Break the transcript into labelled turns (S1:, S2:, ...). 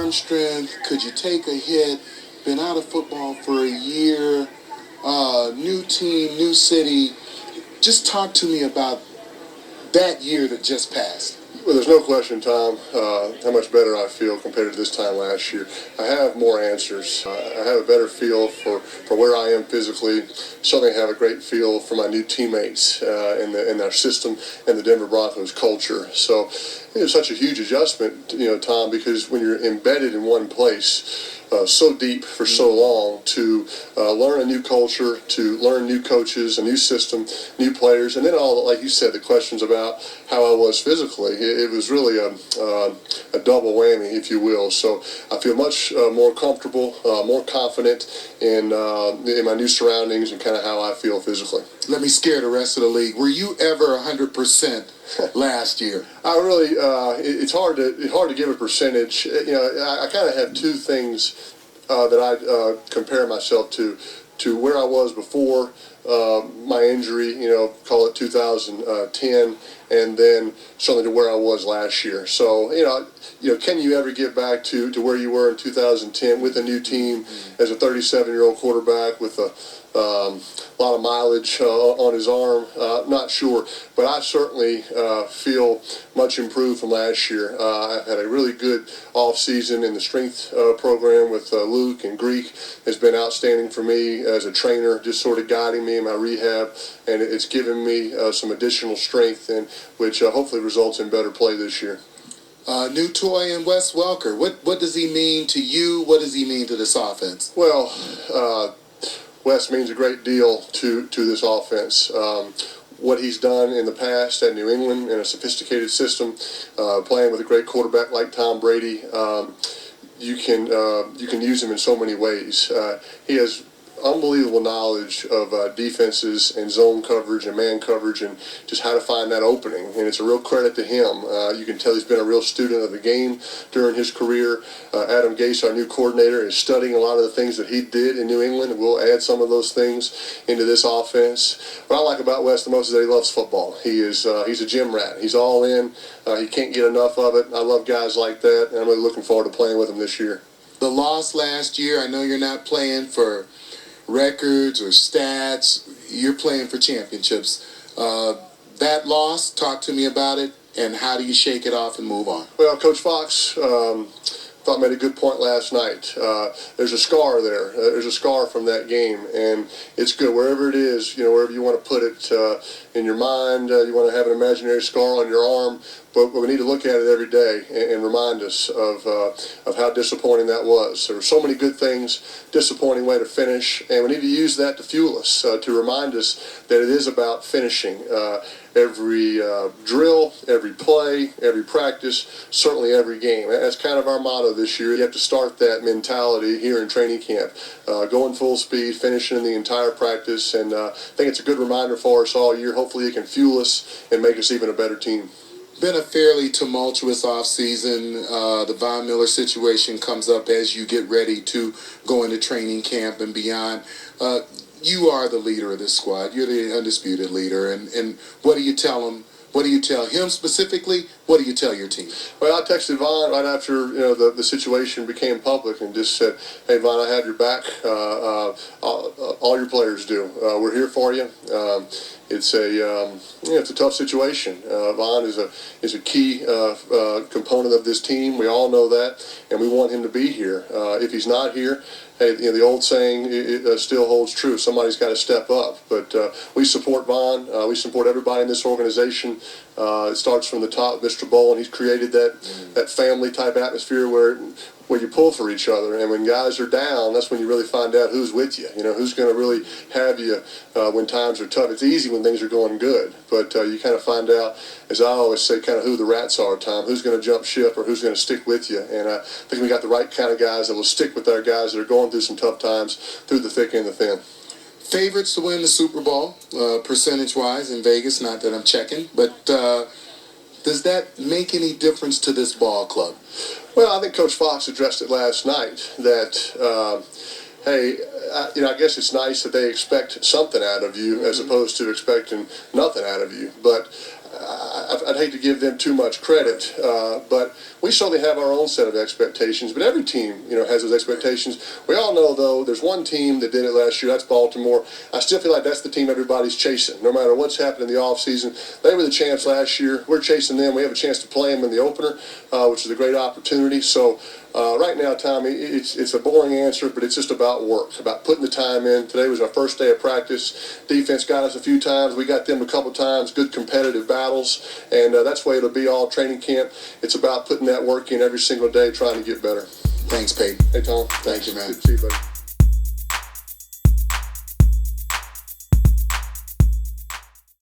S1: arm strength? Could you take a hit? Been out of football for a year, new team, new city. Just talk to me about that year that just passed.
S2: Well, there's no question, Tom, how much better I feel compared to this time last year. I have more answers. I have a better feel for where I am physically. Certainly have a great feel for my new teammates in our system and the Denver Broncos culture. So it was such a huge adjustment, Tom, because when you're embedded in one place so deep for so long, to learn a new culture, to learn new coaches, a new system, new players, and then all, like you said, the questions about how I was physically. It was really a double whammy, if you will. So I feel much more comfortable, more confident in my new surroundings and kind of how I feel physically.
S1: Let me scare the rest of the league. Were you ever 100% last year?
S2: I really, it's hard to give a percentage. I kind of have two things that I compare myself to where I was before my injury, call it 2010, and then certainly to where I was last year. So, can you ever get back to where you were in 2010 with a new team as a 37-year-old quarterback with a lot of mileage on his arm? Not sure, but I certainly feel much improved from last year. I had a really good off-season in the strength program with Luke, and Greek has been outstanding for me as a trainer, just sort of guiding me in my rehab, and it's given me some additional strength, and which hopefully results in better play this year.
S1: New toy in Wes Welker. What does he mean to you? What does he mean to this offense?
S2: Well, Wes means a great deal to this offense. What he's done in the past at New England in a sophisticated system, playing with a great quarterback like Tom Brady, you can use him in so many ways. He has unbelievable knowledge of defenses and zone coverage and man coverage and just how to find that opening, and it's a real credit to him. You can tell he's been a real student of the game during his career. Adam Gase, our new coordinator, is studying a lot of the things that he did in New England, and we'll add some of those things into this offense. What I like about Wes the most is that he loves football. He's a gym rat. He's all in. He can't get enough of it. I love guys like that, and I'm really looking forward to playing with him this year.
S1: The loss last year, I know you're not playing for records or stats, you're playing for championships. That loss, talk to me about it, and how do you shake it off and move on?
S2: Well, Coach Fox thought made a good point last night. There's a scar there. There's a scar from that game, and it's good wherever it is, wherever you want to put it in your mind. You want to have an imaginary scar on your arm, but we need to look at it every day and remind us of how disappointing that was. There were so many good things, disappointing way to finish, and we need to use that to fuel us, to remind us that it is about finishing. Every drill, every play, every practice, certainly every game. That's kind of our motto this year. You have to start that mentality here in training camp. Going full speed, finishing the entire practice, and I think it's a good reminder for us all year. Hopefully it can fuel us and make us even a better team.
S1: Been a fairly tumultuous offseason. The Von Miller situation comes up as you get ready to go into training camp and beyond. You are the leader of this squad. You're the undisputed leader. And what do you tell him? What do you tell him specifically? What do you tell your team?
S2: Well, I texted Von right after the situation became public and just said, "Hey, Von, I have your back. All your players do. We're here for you." It's a tough situation. Von is a key component of this team. We all know that, and we want him to be here. If he's not here, hey, the old saying it still holds true. Somebody's got to step up. But we support Von. We support everybody in this organization. It starts from the top, Mr. Bowl, and he's created that family type atmosphere where you pull for each other. And when guys are down, that's when you really find out who's with you. Who's going to really have you when times are tough. It's easy when things are going good, but you kind of find out, as I always say, kind of who the rats are, Tom. Who's going to jump ship or who's going to stick with you? And I think we got the right kind of guys that will stick with our guys that are going through some tough times through the thick and the thin.
S1: Favorites to win the Super Bowl, percentage-wise in Vegas, not that I'm checking, but does that make any difference to this ball club?
S2: Well, I think Coach Fox addressed it last night that, hey, I guess it's nice that they expect something out of you as opposed to expecting nothing out of you. But I'd hate to give them too much credit, but we certainly have our own set of expectations. But every team, has those expectations. We all know, though, there's one team that did it last year. That's Baltimore. I still feel like that's the team everybody's chasing. No matter what's happened in the offseason, they were the champs last year. We're chasing them. We have a chance to play them in the opener, which is a great opportunity. So right now, Tommy, it's a boring answer, but it's just about work, about putting the time in. Today was our first day of practice. Defense got us a few times. We got them a couple times. Good competitive battles, and that's the way it'll be all training camp. It's about putting that work in every single day, trying to get better.
S1: Thanks, Peyton.
S2: Hey, Tom.
S1: Thank you, man.
S2: Good to see you, buddy.